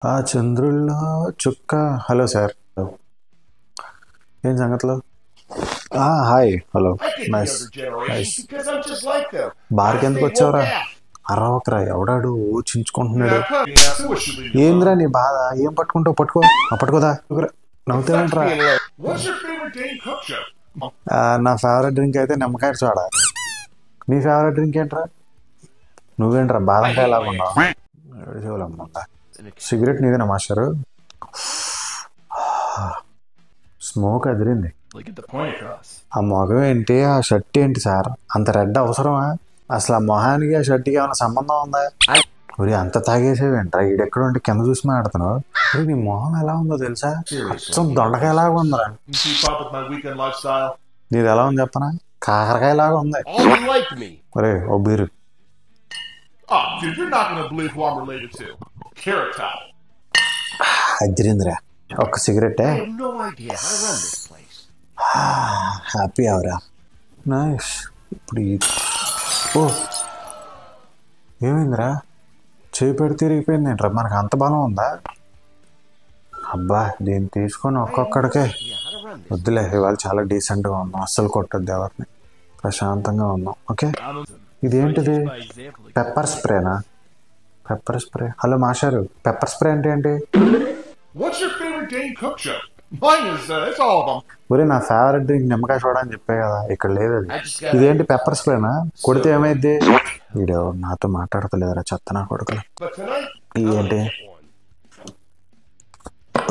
ఆ చంద్రుల్లో చుక్క. Hello sir, ఏం సంగతులు? Hi, hello, nice nice. బార్కి ఎందుకు వచ్చావురా? అరవకరా, ఎవడాడు చించుకుంటున్నాడు. ఏంద్రా నీ బాధ? ఏం పట్టుకుంటావు? పట్టుకోదా నవ్వుతావేంట్రా? నా ఫేవరెట్ డ్రింక్ అయితే నిమ్మకాయ సోడా. నీ ఫేవరెట్ డ్రింక్ ఏంట్రా? నువ్వేంట్రా బాదంకాయ లాగా ఉన్నావు? సిగరెట్ నీదేనా మాస్టరు? స్మోక్ అదిరింది. ఆ మొగం ఏంటి, ఆ షర్ట్ ఏంటి సార్? అంత రెడ్ అవసరమా? అసలు ఆ మొహానికి ఆ షర్ట్కి ఏమైనా సంబంధం ఉందా? మరి అంత తాగేసేవేంట్రా? ఈడెక్కడ ఉంటే కింద చూసి మాట్లాడుతున్నావు. నీ మొహం ఎలా ఉందో తెలుసా? అచ్చం దొండకాయలాగా ఉందిరా. నీది ఎలా ఉంది చెప్పనా? కాకరకాయలాగా ఉంది. ఒరే ఓ బీరు. అదిరిందిరా. ఒక్క సిగరెట్. హ్యాపీ అవరా. నైస్. ఇప్పుడు ఓ ఏమైందిరా? చేయి పెడి తిరిగిపోయింది ఏంట్రా? మనకు అంత బలం ఉందా? అబ్బా, దీన్ని తీసుకొని ఒక్కొక్కడికే వద్దులే. ఇవాళ చాలా డీసెంట్గా ఉన్నాం, అస్సలు కొట్టద్దు ఎవరిని, ప్రశాంతంగా ఉన్నాం. ఓకే, ఇదేంటిది? పెప్పర్ స్ప్రేనా? Pepper spray. హలో మాస్టారు, పెప్పర్ స్ప్రే అంటే ఏంటి? ఒరే, నా ఫేవరెట్ డ్రింక్ నిమ్మకాయ సోడా అని చెప్పే కదా, ఇక్కడ లేదు అది. ఇదేంటి పెప్పర్ స్ప్రేనా? కొడితే ఏమైద్ది? వీడియో నాతో మాట్లాడతలేదురా, చెత్త నా కొడుకులు. ఏంటి?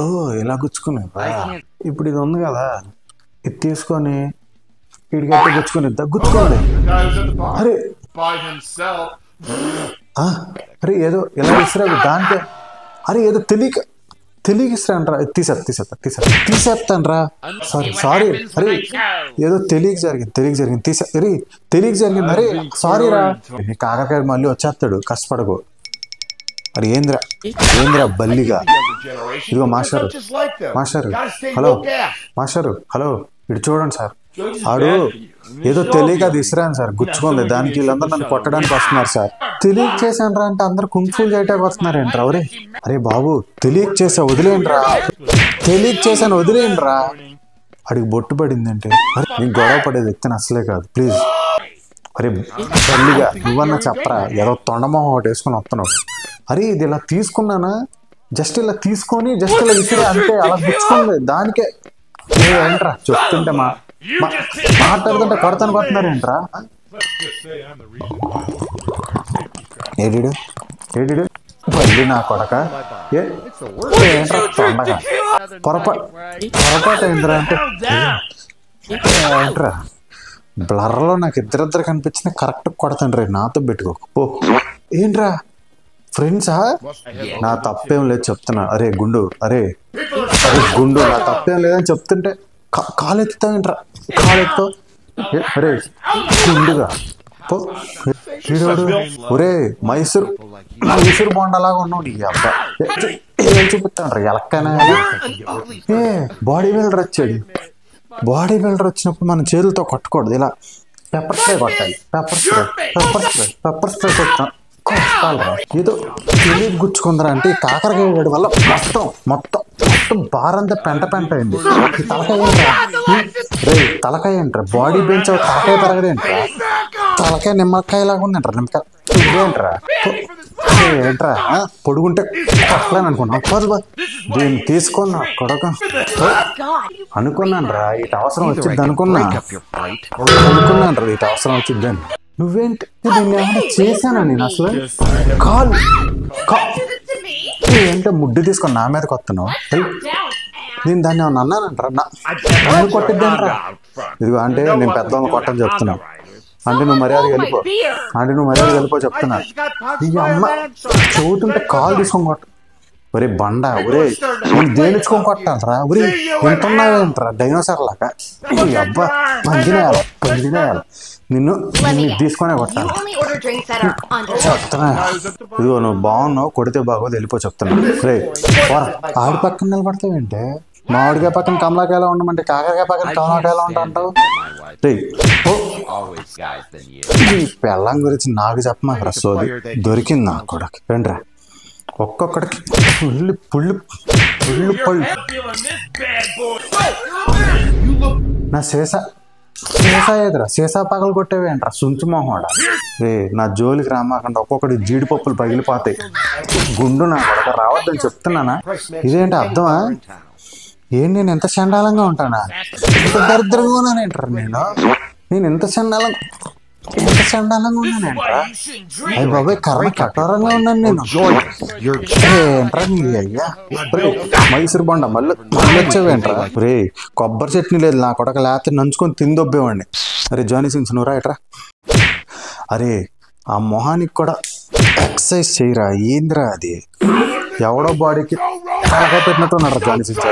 ఓ, ఇలా గుచ్చుకుని. ఇప్పుడు ఇది ఉంది కదా, ఇది తీసుకొని వీడికి గుచ్చుకుని గుచ్చుకోండి. అరే అరే, ఏదో ఇలా ఇస్తురా దాంట్లో. అరే, ఏదో తెలియక ఇస్తానరా. తీసేస్తాను రా. సారీ. అరే, ఏదో తెలియక జరిగింది. తెలియక జరిగింది. అరే సారీ రా. కాకరకాయ మళ్ళీ వచ్చేస్తాడు, కష్టపడకు. అరే ఏంద్రా బల్లిగా. ఇదిగో మాస్టరు. హలో ఇటు చూడండి సార్. ఆడు ఏదో తెలియక అది ఇసిరాను సార్, గుచ్చుకోండి. దానికి వీళ్ళందరూ నన్ను కొట్టడానికి వస్తున్నారు సార్. తెలియక చేశాను రా అంటే అందరు కుంఫూలు చేయటానికి వస్తున్నారు ఏంట్రా? అరే బాబు, తెలియక చేసా వదిలేయండిరా. అడిగి బొట్టు పడింది అంటే నీకు గొడవ పడేది వ్యక్తిని అసలే కాదు, ప్లీజ్. అరే తల్లిగా, నువ్వన్నా చెప్పరా? ఏదో తొండమొహం ఒకటి వేసుకుని వస్తున్నావు. అరే ఇది ఇలా తీసుకున్నానా? జస్ట్ ఇలా తీసుకొని జస్ట్ ఇలా విసిరే అంతే, అలా గుచ్చుకుంది దానికే. ఏంట్రా చెప్తుంటే మాట్లాడుతుంటే కొడుతున్నారు ఏంట్రా? ఏడిడు మళ్ళీ నా కొడక. ఏంట్రా తొండగా? పొరపాటు ఏంట్రా అంటే ఏంట్రా? బ్లర్లో నాకు ఇద్దరిద్దరు కనిపించిన కరెక్ట్ కొడతాను. నాతో పెట్టుకో. ఏంట్రా ఫ్రెండ్సా? నా తప్పేం లేదు చెప్తున్నా. అరే గుండు నా తప్పేం లేదని చెప్తుంటే కాలెత్తుతావేంట్రా? అరే గుండుగా ఒరే మైసూర్ బొండలాగా ఉన్నావు నీ అబ్బా. ఏం చూపిస్తాను ఎలక్కనే. బాడీ బిల్డర్ వచ్చినప్పుడు మనం చేతులతో కొట్టకూడదు, ఇలా పెప్పర్ స్ప్రే కొట్టాలి. పెప్పర్ స్ప్రే కొట్టాం ఏదో తెలియక గుచ్చుకుందరా అంటే కాకరకాయ వేడి వల్ల మొత్తం బారంతా పెంట అయింది. తలకాయ ఏంట్రా? బాడీ బెంచ్ తలకాయ పెరగడేంట్రా? తలకాయ నిమ్మకాయలాగా ఉందంటారా? ఏంట్రా పొడుగుంటే కొట్టలేను అనుకున్నా. దీన్ని తీసుకున్నా కొడక అనుకున్నాను రా, ఇటు అవసరం వచ్చింది అనుకున్నాను. నువ్వేంటి దీన్ని ఏమైనా చేశానా నేను? అసలు ఏంటో ముడ్డు తీసుకొని నా మీద కొత్తను. నేను దాన్ని ఏమన్నా అన్నానంటారా? నన్ను కొట్టిద్దంటారా? ఇదిగో అంటే నేను పెద్దవాళ్ళని కొట్టని చెప్తున్నాను అంటే నువ్వు మర్యాద వెళ్ళిపో చెప్తున్నా. ఈ అమ్మ చదువుతుంటే కాలు తీసుకొని కొట్ట. ఒరే బండ, నేను దేనిచ్చుకొని కొట్టాలరా? ఎంతున్నావేంట్రా డైనోసార్ లాగా? ఈ అబ్బా పందినేయాలి నిన్ను తీసుకొనే కొట్టాలి చెప్తున్నా. ఇదిగో నువ్వు బాగున్నావు, కొడితే బాగోదు, వెళ్ళిపో చెప్తున్నా. ఆడి పక్కన నిలబడతావేంటే? మామిడికాయ పక్కన కమలాకాయలా ఉండమంటే కాకరకాయ పక్కన కమలాకాయలా ఉంటావు. ఈ పెళ్ళం గురించి నాకు చెప్పమాకరా, సోది దొరికింది నాకు కూడా. రండిరా ఒక్కొక్కడికి పుళ్ళు పుళ్ళు పుళ్ళు పళ్ళు. నా సీసా ఎదురా సీసా పగలు కొట్టేవేంట్రా సుంచు మొహోడ. రే నా జోలికి రామాకండి, ఒక్కొక్కటి జీడిపప్పులు పగిలిపోతాయి. గుండు నా కొడక రావద్దని చెప్తున్నానా? ఇదేంటి అర్థమా? ఏం నేను ఎంత చండాలంగా ఉంటానా? ఎంత దరిద్రంగా ఉన్నానేంట్రా నేను ఎంత చండాలంగా ఉన్నానేంట్రా? అయ్యి బాబాయ్ కర్మ కఠోరంగా ఉన్నాను నేను. ఏంట్రా నీ అయ్యా మైసూరు బొండ మళ్ళీ వచ్చావేంట్రా? రే కొబ్బరి చట్నీ లేదు నా కొడక, లేకపోతే నంచుకొని తిందొబ్బేవాడిని. అరే జానీ సింగ్స్ నువ్వు రాయట్రా. అరే ఆ మొహానికి కూడా ఎక్సర్సైజ్ చేయరా, ఏందిరా అది? ఎవడో బాడీకి తలకాయ పెట్టినట్టు ఉన్నాడు జానీ సింగ్స్.